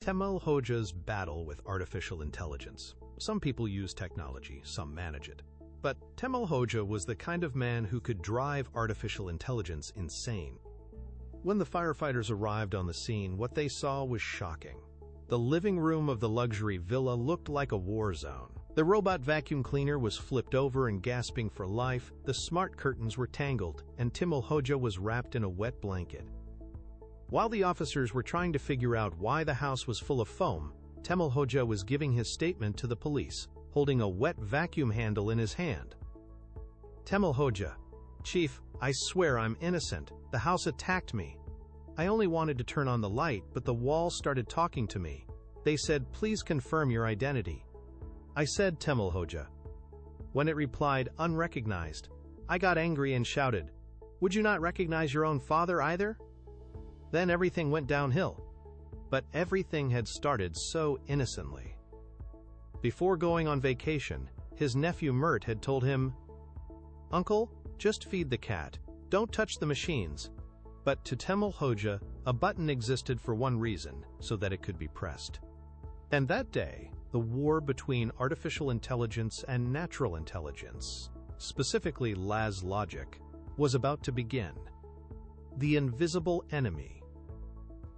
Temel Hoja's battle with artificial intelligence. Some people use technology, some manage it. But Temel Hoja was the kind of man who could drive artificial intelligence insane. When the firefighters arrived on the scene, what they saw was shocking. The living room of the luxury villa looked like a war zone. The robot vacuum cleaner was flipped over and gasping for life, the smart curtains were tangled, and Temel Hoja was wrapped in a wet blanket. While the officers were trying to figure out why the house was full of foam, Temel Hoja was giving his statement to the police, holding a wet vacuum handle in his hand. Temel Hoja: "Chief, I swear I'm innocent. The house attacked me. I only wanted to turn on the light, but the walls started talking to me. They said, 'Please confirm your identity.' I said, 'Temel Hoja.' When it replied, 'Unrecognized,' I got angry and shouted, 'Would you not recognize your own father either?' Then everything went downhill. But everything had started so innocently. Before going on vacation, his nephew Mert had told him, 'Uncle, just feed the cat. Don't touch the machines.' But to Temel Hoja, a button existed for one reason, so that it could be pressed. And that day, the war between artificial intelligence and natural intelligence, specifically La's logic, was about to begin. The invisible enemy.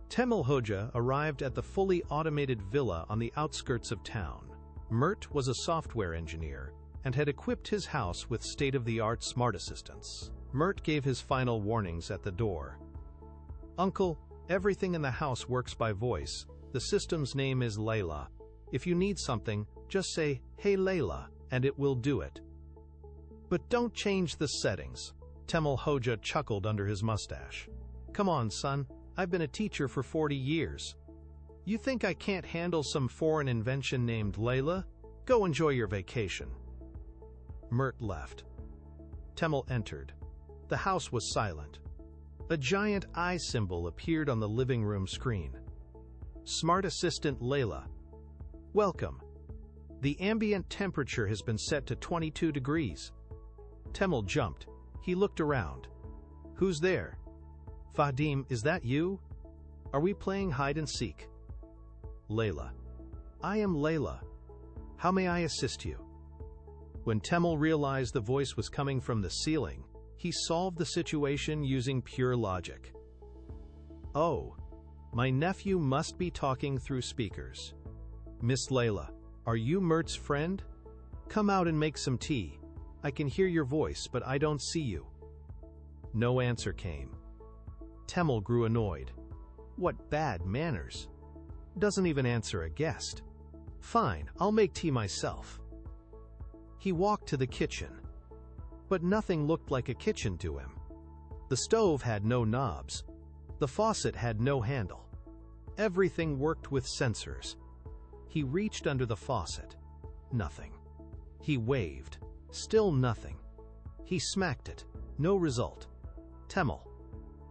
Temel Hoja arrived at the fully automated villa on the outskirts of town. Mert was a software engineer and had equipped his house with state-of-the-art smart assistants. Mert gave his final warnings at the door. "Uncle, everything in the house works by voice. The system's name is Laila. If you need something, just say, 'Hey Laila,' and it will do it. But don't change the settings." Temel Hoja chuckled under his mustache. "Come on, son. I've been a teacher for 40 years. You think I can't handle some foreign invention named Laila? Go enjoy your vacation." Mert left. Temel entered. The house was silent. A giant eye symbol appeared on the living room screen. "Smart Assistant Laila. Welcome. The ambient temperature has been set to 22 degrees. Temel jumped. He looked around. "Who's there?" "Fadim, is that you? Are we playing hide and seek?" "Laila. I am Laila. How may I assist you?" When Temel realized the voice was coming from the ceiling, he solved the situation using pure logic. "Oh, my nephew must be talking through speakers. Miss Laila, are you Mert's friend? Come out and make some tea. I can hear your voice, but I don't see you." No answer came. Temel grew annoyed. What bad manners. Doesn't even answer a guest. "Fine, I'll make tea myself." He walked to the kitchen. But nothing looked like a kitchen to him. The stove had no knobs. The faucet had no handle. Everything worked with sensors. He reached under the faucet. Nothing. He waved. Still nothing. He smacked it. No result. Temel.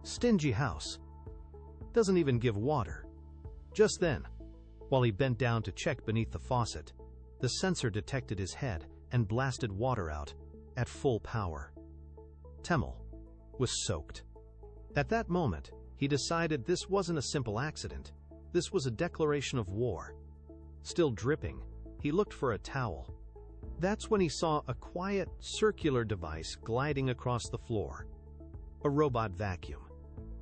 Stingy house. Doesn't even give water. Just then, while he bent down to check beneath the faucet, the sensor detected his head and blasted water out at full power. Temel was soaked. At that moment, he decided this wasn't a simple accident. This was a declaration of war. Still dripping, he looked for a towel. That's when he saw a quiet, circular device gliding across the floor. A robot vacuum.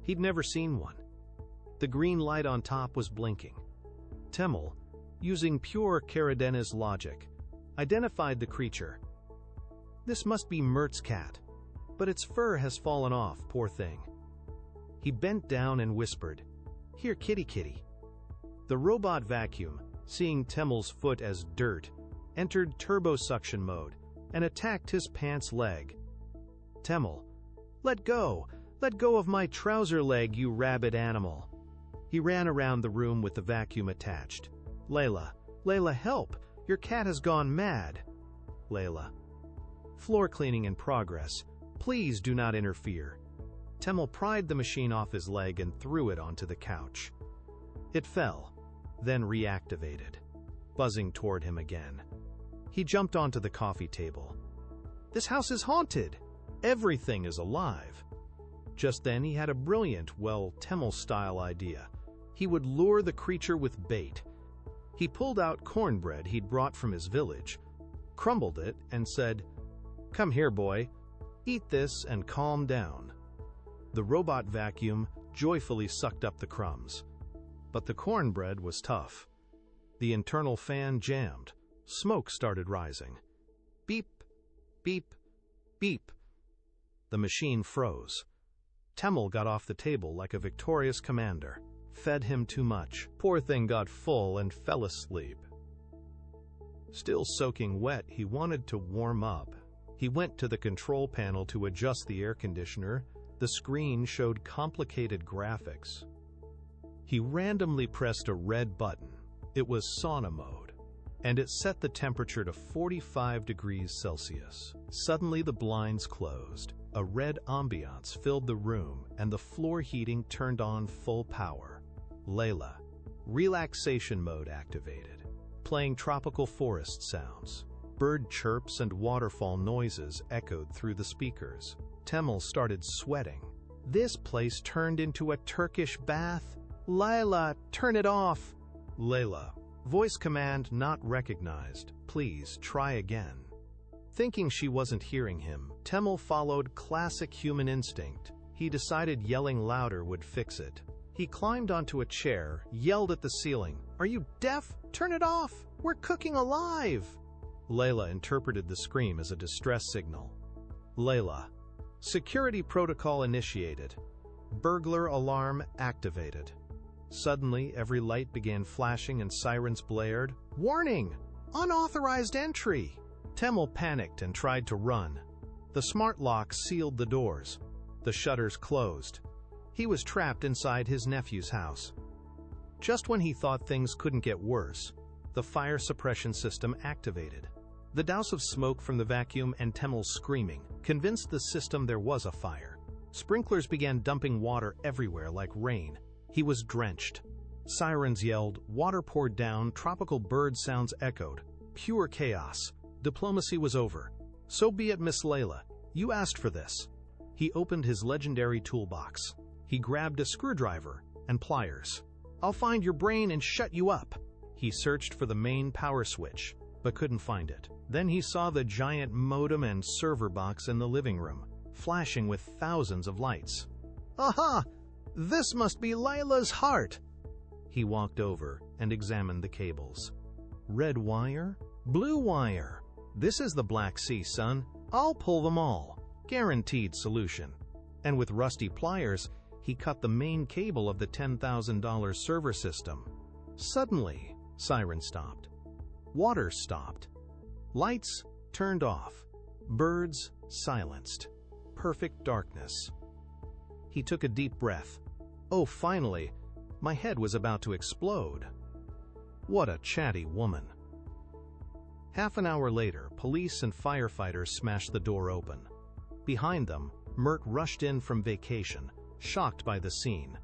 He'd never seen one. The green light on top was blinking. Temel, using pure Karadeniz logic, identified the creature. This must be Mert's cat, but its fur has fallen off, poor thing. He bent down and whispered, "Here, kitty kitty." The robot vacuum, seeing Temel's foot as dirt, entered turbo suction mode and attacked his pants leg. "Temel, let go! Let go of my trouser leg, you rabid animal." He ran around the room with the vacuum attached. "Laila, Laila, help! Your cat has gone mad." "Laila. Floor cleaning in progress. Please do not interfere." Temel pried the machine off his leg and threw it onto the couch. It fell, then reactivated, buzzing toward him again. He jumped onto the coffee table. "This house is haunted! Everything is alive." Just then he had a brilliant, Temel-style idea. He would lure the creature with bait. He pulled out cornbread he'd brought from his village, crumbled it, and said, "Come here, boy. Eat this and calm down." The robot vacuum joyfully sucked up the crumbs. But the cornbread was tough. The internal fan jammed. Smoke started rising. Beep, beep, beep. The machine froze. Temel got off the table like a victorious commander. Fed him too much. Poor thing got full and fell asleep. Still soaking wet, he wanted to warm up. He went to the control panel to adjust the air conditioner. The screen showed complicated graphics. He randomly pressed a red button. It was sauna mode, and it set the temperature to 45 degrees Celsius. Suddenly the blinds closed. A red ambiance filled the room, and the floor heating turned on full power. Laila. Relaxation mode activated. Playing tropical forest sounds. Bird chirps and waterfall noises echoed through the speakers. Temel started sweating. This place turned into a Turkish bath. "Laila, turn it off." Laila. Voice command not recognized. "Please try again." Thinking she wasn't hearing him, Temel followed classic human instinct. He decided yelling louder would fix it. He climbed onto a chair, yelled at the ceiling, "Are you deaf? Turn it off! We're cooking alive!" Laila interpreted the scream as a distress signal. Laila. Security protocol initiated. Burglar alarm activated. Suddenly, every light began flashing and sirens blared. "Warning! Unauthorized entry!" Temel panicked and tried to run. The smart lock sealed the doors. The shutters closed. He was trapped inside his nephew's house. Just when he thought things couldn't get worse, the fire suppression system activated. The douse of smoke from the vacuum and Temel's screaming convinced the system there was a fire. Sprinklers began dumping water everywhere like rain. He was drenched. Sirens yelled, water poured down, tropical bird sounds echoed. Pure chaos. Diplomacy was over. "So be it, Miss Laila. You asked for this." He opened his legendary toolbox. He grabbed a screwdriver and pliers. "I'll find your brain and shut you up." He searched for the main power switch, but couldn't find it. Then he saw the giant modem and server box in the living room, flashing with thousands of lights. "Aha! This must be Laila's heart." He walked over and examined the cables. Red wire? Blue wire. This is the Black Sea, son. I'll pull them all. Guaranteed solution. And with rusty pliers, he cut the main cable of the $10,000 server system. Suddenly, sirens stopped. Water stopped. Lights turned off. Birds silenced. Perfect darkness. He took a deep breath. Oh, finally, my head was about to explode. What a chatty woman. Half an hour later, police and firefighters smashed the door open. Behind them, Mert rushed in from vacation, shocked by the scene.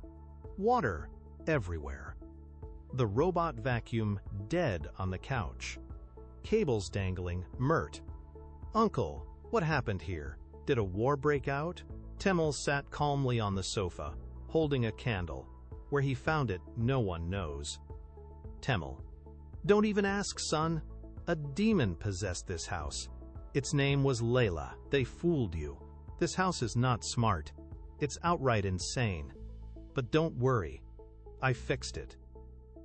Water everywhere. The robot vacuum dead on the couch. Cables dangling. Mert. "Uncle, what happened here? Did a war break out?" Temel sat calmly on the sofa, holding a candle. Where he found it, no one knows. Temel. "Don't even ask, son. A demon possessed this house. Its name was Laila. They fooled you. This house is not smart. It's outright insane. But don't worry. I fixed it."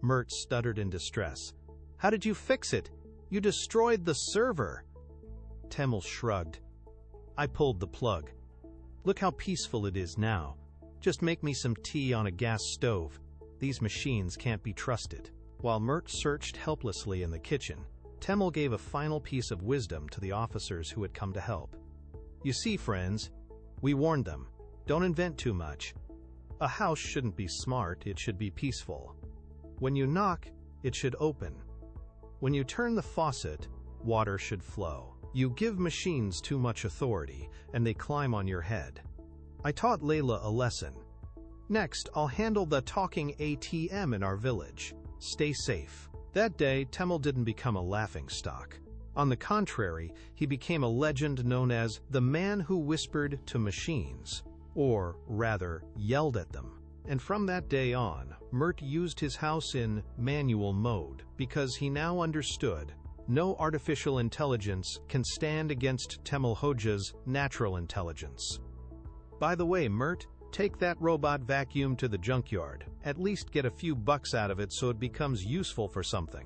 Mert stuttered in distress. "How did you fix it? You destroyed the server." Temel shrugged. "I pulled the plug. Look how peaceful it is now. Just make me some tea on a gas stove. These machines can't be trusted." While Mert searched helplessly in the kitchen, Temel gave a final piece of wisdom to the officers who had come to help. "You see, friends, we warned them. Don't invent too much. A house shouldn't be smart, it should be peaceful. When you knock, it should open. When you turn the faucet, water should flow. You give machines too much authority, and they climb on your head." I taught Laila a lesson. Next, I'll handle the talking ATM in our village. Stay safe. That day, Temel didn't become a laughingstock. On the contrary, he became a legend known as the man who whispered to machines, or rather, yelled at them. And from that day on, Mert used his house in manual mode because he now understood no artificial intelligence can stand against Temel Hoja's natural intelligence. By the way, Mert, take that robot vacuum to the junkyard. At least get a few bucks out of it so it becomes useful for something.